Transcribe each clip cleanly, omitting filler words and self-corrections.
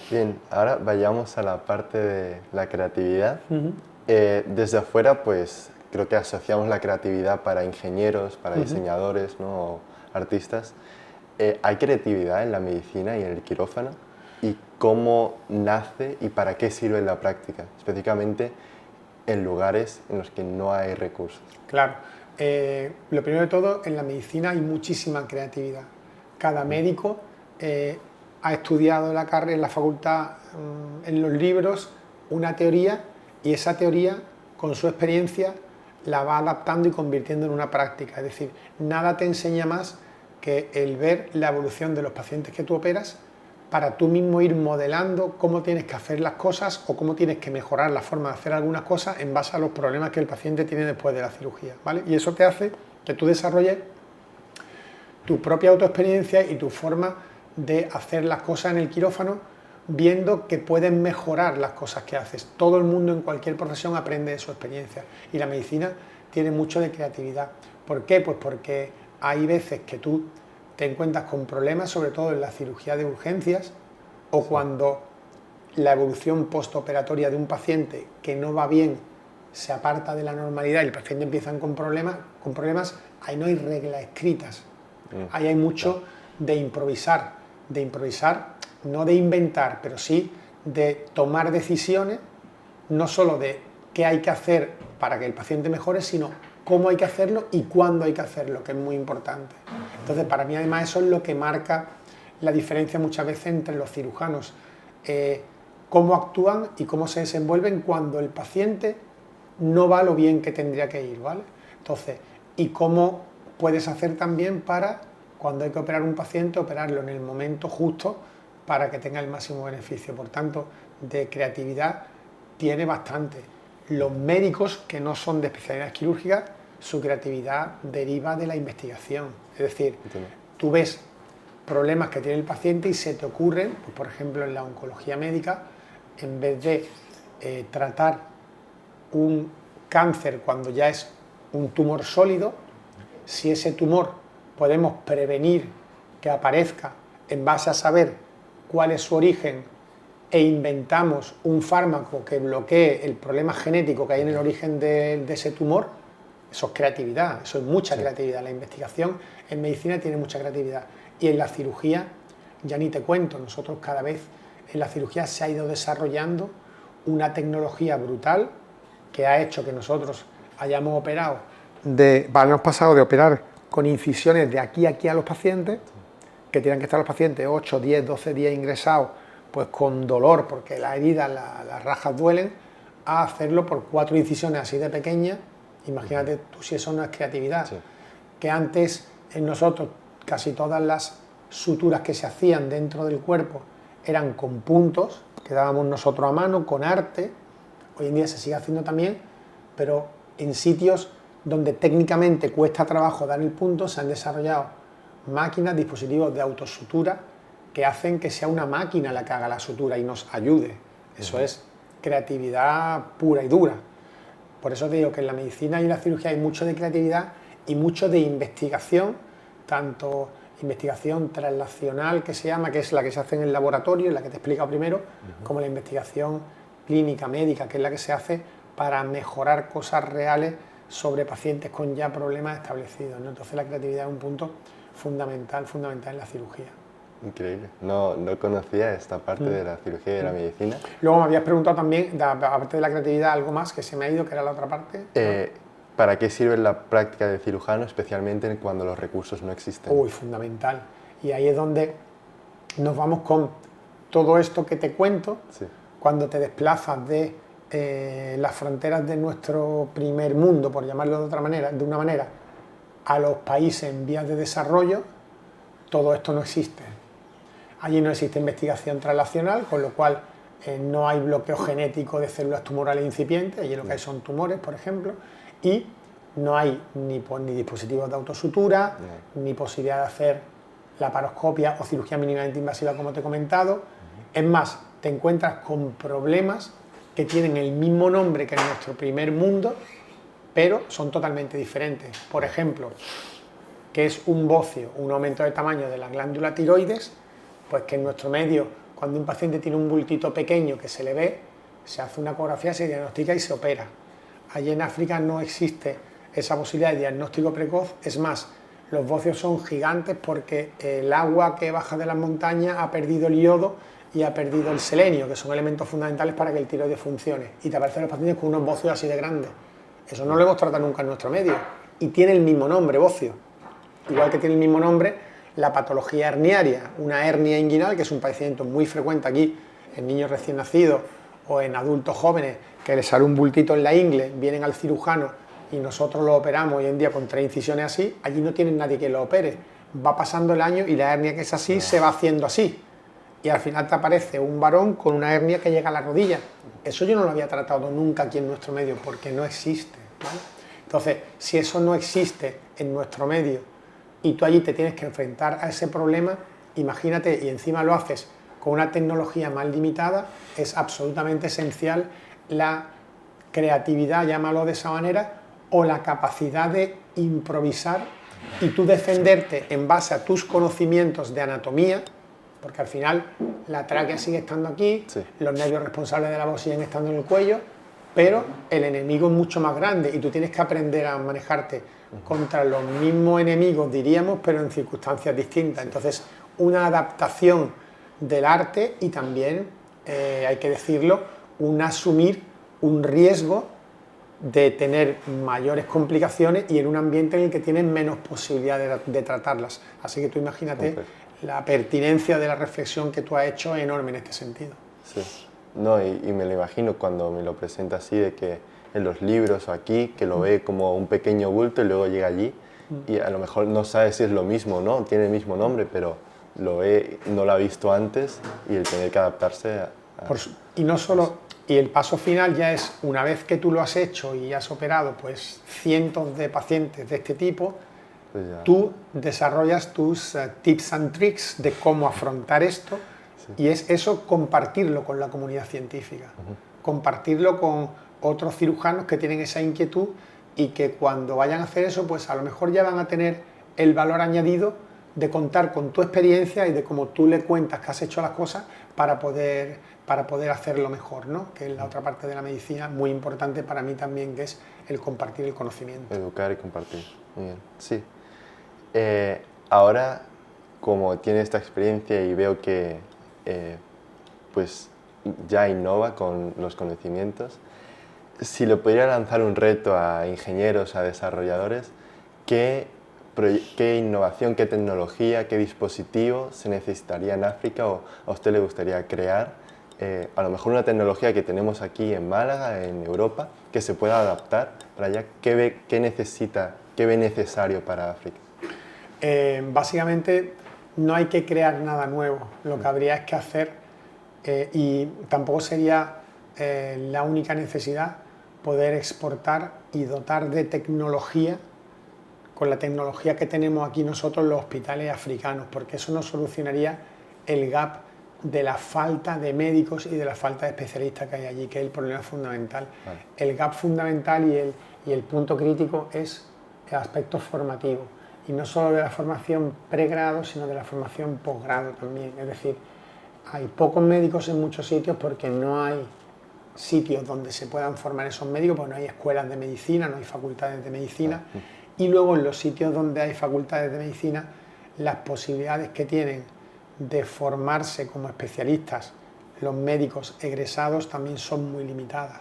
Bien, ahora vayamos a la parte de la creatividad. Desde afuera, pues creo que asociamos la creatividad para ingenieros, para diseñadores, ¿no? O artistas. ¿Hay creatividad en la medicina y en el quirófano? ¿Y cómo nace y para qué sirve en la práctica? Específicamente en lugares en los que no hay recursos. Claro. Lo primero de todo, en la medicina hay muchísima creatividad. Cada médico ha estudiado en la facultad, en los libros, una teoría, y esa teoría, con su experiencia, la va adaptando y convirtiendo en una práctica. Es decir, nada te enseña más que el ver la evolución de los pacientes que tú operas para tú mismo ir modelando cómo tienes que hacer las cosas o cómo tienes que mejorar la forma de hacer algunas cosas en base a los problemas que el paciente tiene después de la cirugía, ¿vale? Y eso te hace que tú desarrolles tu propia autoexperiencia y tu forma de hacer las cosas en el quirófano, viendo que puedes mejorar las cosas que haces. Todo el mundo en cualquier profesión aprende de su experiencia, y la medicina tiene mucho de creatividad. ¿Por qué? Pues porque hay veces que tú te encuentras con problemas, sobre todo en la cirugía de urgencias, o cuando la evolución postoperatoria de un paciente que no va bien se aparta de la normalidad y el paciente empieza con problemas, ahí no hay reglas escritas. Ahí hay mucho de improvisar, no de inventar, pero sí de tomar decisiones, no solo de qué hay que hacer para que el paciente mejore, sino cómo hay que hacerlo y cuándo hay que hacerlo, que es muy importante. Entonces, para mí además eso es lo que marca la diferencia muchas veces entre los cirujanos, cómo actúan y cómo se desenvuelven cuando el paciente no va lo bien que tendría que ir, ¿vale? Entonces, y cómo puedes hacer también para, cuando hay que operar un paciente, operarlo en el momento justo para que tenga el máximo beneficio. Por tanto, de creatividad tiene bastante. Los médicos que no son de especialidades quirúrgicas, su creatividad deriva de la investigación. Es decir, tú ves problemas que tiene el paciente y se te ocurren, pues, por ejemplo, en la oncología médica, en vez de tratar un cáncer cuando ya es un tumor sólido, si ese tumor podemos prevenir que aparezca en base a saber cuál es su origen e inventamos un fármaco que bloquee el problema genético que hay en el origen de ese tumor, eso es creatividad, eso es mucha creatividad. La investigación en medicina tiene mucha creatividad, y en la cirugía ya ni te cuento. Nosotros cada vez en la cirugía se ha ido desarrollando una tecnología brutal que ha hecho que nosotros hayamos pasado de operar con incisiones de aquí a aquí a los pacientes, que tienen que estar los pacientes 8, 10, 12 días ingresados, pues con dolor, porque las heridas, las rajas duelen, a hacerlo por 4 incisiones así de pequeñas. Imagínate tú si eso no es creatividad. Que antes en nosotros casi todas las suturas que se hacían dentro del cuerpo eran con puntos, que dábamos nosotros a mano, con arte. Hoy en día se sigue haciendo también, pero en sitios donde técnicamente cuesta trabajo dar el punto, se han desarrollado máquinas, dispositivos de autosutura que hacen que sea una máquina la que haga la sutura y nos ayude. Eso es creatividad pura y dura. Por eso te digo que en la medicina y en la cirugía hay mucho de creatividad y mucho de investigación, tanto investigación translacional, que se llama, que es la que se hace en el laboratorio, la que te he explicado primero, como la investigación clínica, médica, que es la que se hace para mejorar cosas reales sobre pacientes con ya problemas establecidos, ¿no? Entonces la creatividad es un punto fundamental en la cirugía. Increíble. No conocía esta parte de la cirugía y de la medicina. Luego me habías preguntado también, aparte de la creatividad, algo más que se me ha ido, que era la otra parte. ¿No? ¿Para qué sirve la práctica de cirujano, especialmente cuando los recursos no existen? Uy, fundamental. Y ahí es donde nos vamos con todo esto que te cuento, cuando te desplazas de las fronteras de nuestro primer mundo, por llamarlo de una manera, a los países en vías de desarrollo. Todo esto no existe. Allí no existe investigación translacional, con lo cual no hay bloqueo genético de células tumorales incipientes. Allí lo que hay son tumores, por ejemplo, y no hay ni dispositivos de autosutura, ni posibilidad de hacer laparoscopia o cirugía mínimamente invasiva, como te he comentado. Es más, te encuentras con problemas que tienen el mismo nombre que en nuestro primer mundo, pero son totalmente diferentes. Por ejemplo, ¿qué es un bocio? Un aumento de tamaño de la glándula tiroides, pues que en nuestro medio, cuando un paciente tiene un bultito pequeño que se le ve, se hace una ecografía, se diagnostica y se opera. Allí en África no existe esa posibilidad de diagnóstico precoz, es más, los bocios son gigantes porque el agua que baja de las montañas ha perdido el yodo y ha perdido el selenio, que son elementos fundamentales para que el tiroides funcione. Y te aparecen los pacientes con unos bocios así de grandes. Eso no lo hemos tratado nunca en nuestro medio. Y tiene el mismo nombre, bocio. Igual que tiene el mismo nombre la patología herniaria, una hernia inguinal, que es un padecimiento muy frecuente aquí en niños recién nacidos o en adultos jóvenes, que les sale un bultito en la ingle, vienen al cirujano y nosotros lo operamos hoy en día con 3 incisiones así, allí no tienen nadie que lo opere. Va pasando el año y la hernia que es así se va haciendo así. Y al final te aparece un varón con una hernia que llega a la rodilla. Eso yo no lo había tratado nunca aquí en nuestro medio, porque no existe, ¿vale? Entonces, si eso no existe en nuestro medio y tú allí te tienes que enfrentar a ese problema, imagínate, y encima lo haces con una tecnología más limitada, es absolutamente esencial la creatividad, llámalo de esa manera, o la capacidad de improvisar y tú defenderte en base a tus conocimientos de anatomía, porque al final la tráquea sigue estando aquí, sí, los nervios responsables de la voz siguen estando en el cuello, pero el enemigo es mucho más grande y tú tienes que aprender a manejarte contra los mismos enemigos, diríamos, pero en circunstancias distintas. Entonces, una adaptación del arte y también, hay que decirlo, un asumir un riesgo de tener mayores complicaciones y en un ambiente en el que tienes menos posibilidad de tratarlas. Así que tú imagínate la pertinencia de la reflexión que tú has hecho es enorme en este sentido. Sí, no, y me lo imagino cuando me lo presenta así, de que en los libros o aquí, que lo ve como un pequeño bulto y luego llega allí y a lo mejor no sabe si es lo mismo o no, tiene el mismo nombre, pero no lo ha visto antes y el tener que adaptarse a... Y no solo... Y el paso final ya es, una vez que tú lo has hecho y has operado pues cientos de pacientes de este tipo, pues tú desarrollas tus tips and tricks de cómo afrontar esto, sí, y es eso, compartirlo con la comunidad científica, compartirlo con otros cirujanos que tienen esa inquietud y que cuando vayan a hacer eso, pues a lo mejor ya van a tener el valor añadido de contar con tu experiencia y de cómo tú le cuentas que has hecho las cosas para poder hacerlo mejor, ¿no? Que es la otra parte de la medicina muy importante para mí también, que es el compartir el conocimiento. Educar y compartir, muy bien, sí. Ahora, como tiene esta experiencia y veo que pues ya innova con los conocimientos, si le pudiera lanzar un reto a ingenieros, a desarrolladores, ¿qué innovación, qué tecnología, qué dispositivo se necesitaría en África o a usted le gustaría crear? A lo mejor una tecnología que tenemos aquí en Málaga, en Europa, que se pueda adaptar para allá. ¿Qué ve necesario para África? Básicamente no hay que crear nada nuevo, lo que habría es que hacer, y tampoco sería la única necesidad, poder exportar y dotar de tecnología con la tecnología que tenemos aquí nosotros los hospitales africanos, porque eso nos solucionaría el gap de la falta de médicos y de la falta de especialistas que hay allí, que es el problema fundamental. Vale. El gap fundamental y el punto crítico es el aspecto formativo, y no solo de la formación pregrado, sino de la formación posgrado también. Es decir, hay pocos médicos en muchos sitios porque no hay sitios donde se puedan formar esos médicos, porque no hay escuelas de medicina, no hay facultades de medicina, y luego en los sitios donde hay facultades de medicina, las posibilidades que tienen de formarse como especialistas los médicos egresados también son muy limitadas.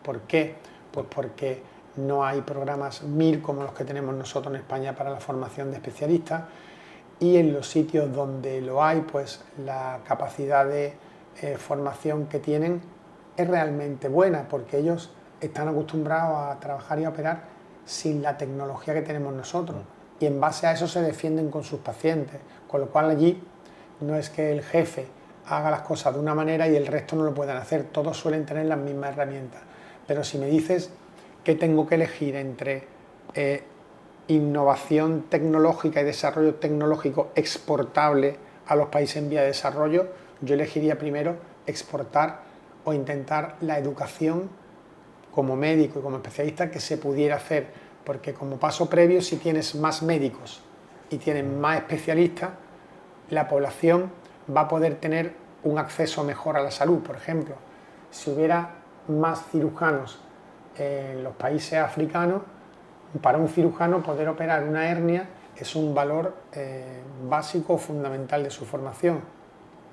¿Por qué? Pues porque no hay programas MIR como los que tenemos nosotros en España para la formación de especialistas, y en los sitios donde lo hay, pues la capacidad de formación que tienen es realmente buena, porque ellos están acostumbrados a trabajar y a operar sin la tecnología que tenemos nosotros, y en base a eso se defienden con sus pacientes, con lo cual allí no es que el jefe haga las cosas de una manera y el resto no lo puedan hacer, todos suelen tener las mismas herramientas. Pero si me dices que tengo que elegir entre innovación tecnológica y desarrollo tecnológico exportable a los países en vía de desarrollo, yo elegiría primero exportar o intentar la educación como médico y como especialista que se pudiera hacer, porque como paso previo, si tienes más médicos y tienes más especialistas, la población va a poder tener un acceso mejor a la salud. Por ejemplo, si hubiera más cirujanos en los países africanos, para un cirujano poder operar una hernia es un valor básico o fundamental de su formación.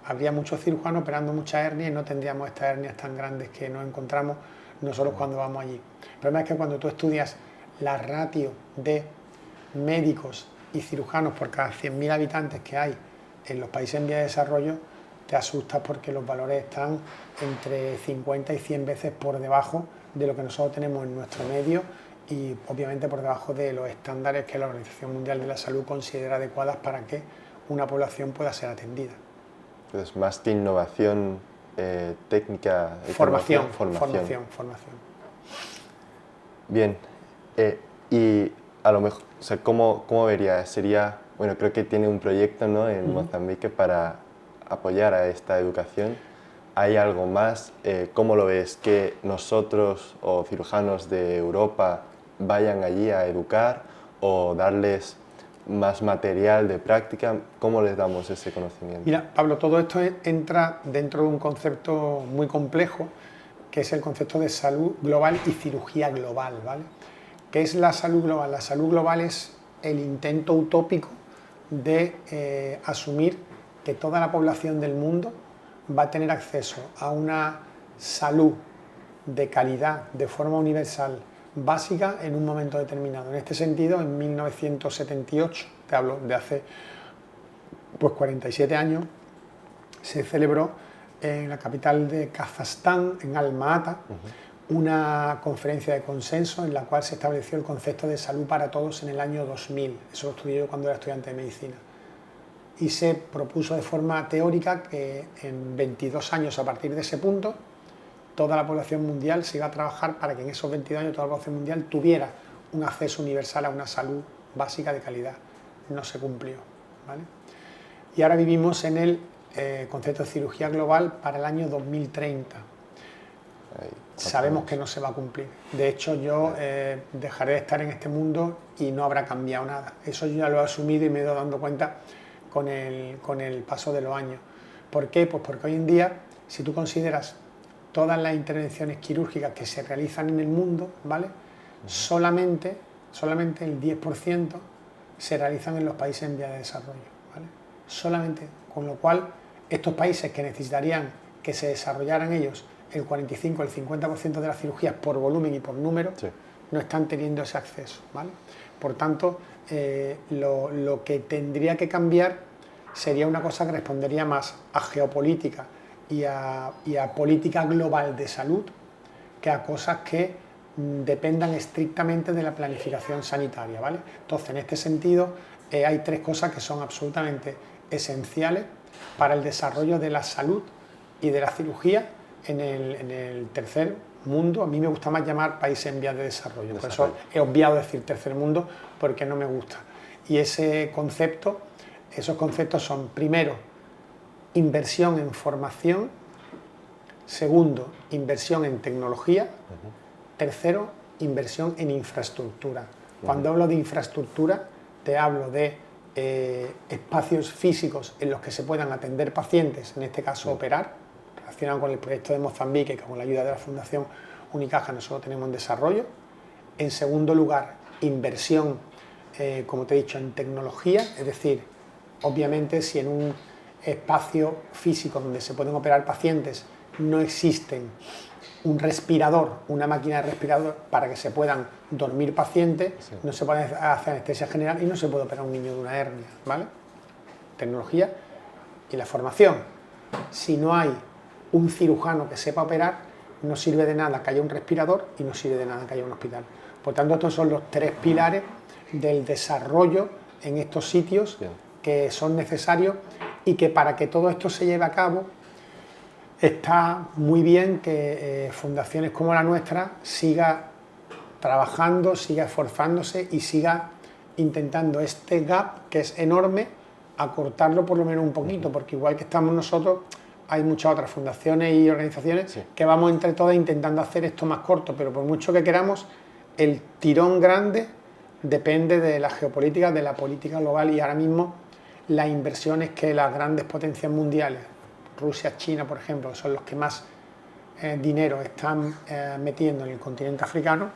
Habría muchos cirujanos operando muchas hernias y no tendríamos estas hernias tan grandes que nos encontramos nosotros cuando vamos allí. El problema es que cuando tú estudias la ratio de médicos y cirujanos por cada 100.000 habitantes que hay en los países en vía de desarrollo, te asustas porque los valores están entre 50 y 100 veces por debajo de lo que nosotros tenemos en nuestro medio y obviamente por debajo de los estándares que la Organización Mundial de la Salud considera adecuadas para que una población pueda ser atendida. Entonces, más que innovación técnica... Formación. Bien, y a lo mejor, o sea, ¿cómo vería? Sería, bueno, creo que tiene un proyecto, ¿no?, en Mozambique para apoyar a esta educación. ¿Hay algo más? ¿Cómo lo ves? ¿Que nosotros o cirujanos de Europa vayan allí a educar o darles más material de práctica? ¿Cómo les damos ese conocimiento? Mira, Pablo, todo esto entra dentro de un concepto muy complejo, que es el concepto de salud global y cirugía global, ¿vale? ¿Qué es la salud global? La salud global es el intento utópico de asumir que toda la población del mundo va a tener acceso a una salud de calidad, de forma universal, básica, en un momento determinado. En este sentido, en 1978, te hablo de hace 47 años, se celebró en la capital de Kazajstán, en Alma-Ata, una conferencia de consenso en la cual se estableció el concepto de salud para todos en el año 2000. Eso lo estudié yo cuando era estudiante de medicina. Y se propuso de forma teórica que en 22 años a partir de ese punto toda la población mundial se iba a trabajar para que en esos 22 años toda la población mundial tuviera un acceso universal a una salud básica de calidad. No se cumplió, ¿vale? Y ahora vivimos en el concepto de cirugía global para el año 2030. Sabemos que no se va a cumplir. De hecho, yo dejaré de estar en este mundo y no habrá cambiado nada. Eso yo ya lo he asumido y me he ido dando cuenta con el paso de los años. ¿Por qué? Pues porque hoy en día, si tú consideras todas las intervenciones quirúrgicas que se realizan en el mundo, ¿vale? Solamente el 10% se realizan en los países en vía de desarrollo, ¿vale? Solamente, con lo cual, estos países que necesitarían que se desarrollaran ellos el 45 o el 50% de las cirugías por volumen y por número, sí, no están teniendo ese acceso, ¿vale? Por tanto, lo que tendría que cambiar sería una cosa que respondería más a geopolítica y a política global de salud que a cosas que dependan estrictamente de la planificación sanitaria, ¿vale? Entonces, en este sentido, hay tres cosas que son absolutamente esenciales para el desarrollo de la salud y de la cirugía en el tercer mundo. A mí me gusta más llamar países en vías de desarrollo, por eso he obviado decir tercer mundo porque no me gusta. Y esos conceptos son, primero, inversión en formación, segundo, inversión en tecnología, tercero, inversión en infraestructura. Cuando hablo de infraestructura, te hablo de espacios físicos en los que se puedan atender pacientes, en este caso operar, relacionado con el proyecto de Mozambique, que con la ayuda de la Fundación Unicaja nosotros tenemos en desarrollo. En segundo lugar, inversión, como te he dicho, en tecnología, es decir, obviamente si en un espacio físico donde se pueden operar pacientes no existen un respirador, una máquina de respirador para que se puedan dormir pacientes, sí, no se puede hacer anestesia general y no se puede operar a un niño de una hernia, ¿vale? Tecnología y la formación. Si no hay un cirujano que sepa operar, no sirve de nada que haya un respirador y no sirve de nada que haya un hospital. Por tanto, estos son los tres pilares del desarrollo en estos sitios que son necesarios y que para que todo esto se lleve a cabo está muy bien que fundaciones como la nuestra siga trabajando, siga esforzándose y siga intentando este gap, que es enorme, acortarlo por lo menos un poquito, porque igual que estamos nosotros, hay muchas otras fundaciones y organizaciones Sí. que vamos entre todas intentando hacer esto más corto, pero por mucho que queramos, el tirón grande depende de la geopolítica, de la política global, y ahora mismo las inversiones que las grandes potencias mundiales, Rusia, China, por ejemplo, que son los que más dinero están metiendo en el continente africano,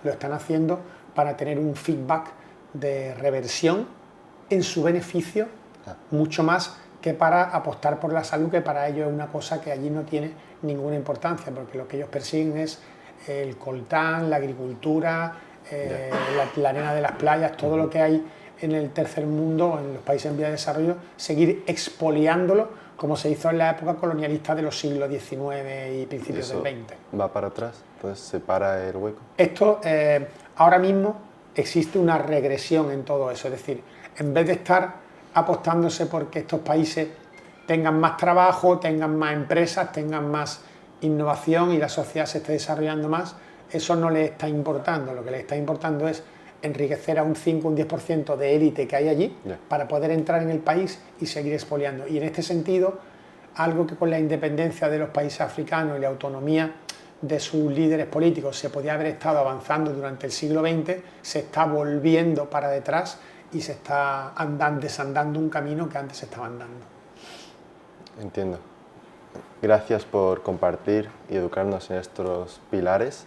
lo están haciendo para tener un feedback de reversión en su beneficio, mucho más que para apostar por la salud, que para ellos es una cosa que allí no tiene ninguna importancia, porque lo que ellos persiguen es el coltán, la agricultura, la arena de las playas, todo lo que hay en el tercer mundo, en los países en vía de desarrollo, seguir expoliándolo como se hizo en la época colonialista de los siglos XIX y principios del XX. ¿Va para atrás? Entonces se para el hueco. Esto, ahora mismo existe una regresión en todo eso, es decir, en vez de estar apostándose porque estos países tengan más trabajo, tengan más empresas, tengan más innovación y la sociedad se esté desarrollando más, eso no les está importando. Lo que les está importando es enriquecer a un 5 o un 10% de élite que hay allí para poder entrar en el país y seguir expoliando. Y en este sentido, algo que con la independencia de los países africanos y la autonomía de sus líderes políticos se podía haber estado avanzando durante el siglo XX, se está volviendo para detrás y se está desandando un camino que antes se estaba andando. Entiendo. Gracias por compartir y educarnos en estos pilares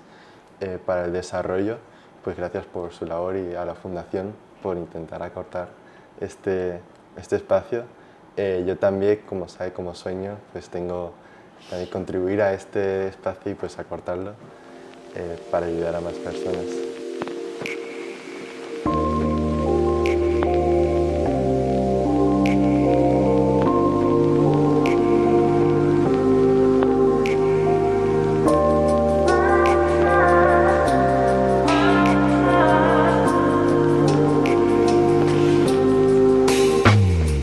para el desarrollo. Pues gracias por su labor y a la Fundación por intentar acortar este espacio. Yo también, como sabe, como sueño, pues tengo también contribuir a este espacio y pues acortarlo para ayudar a más personas.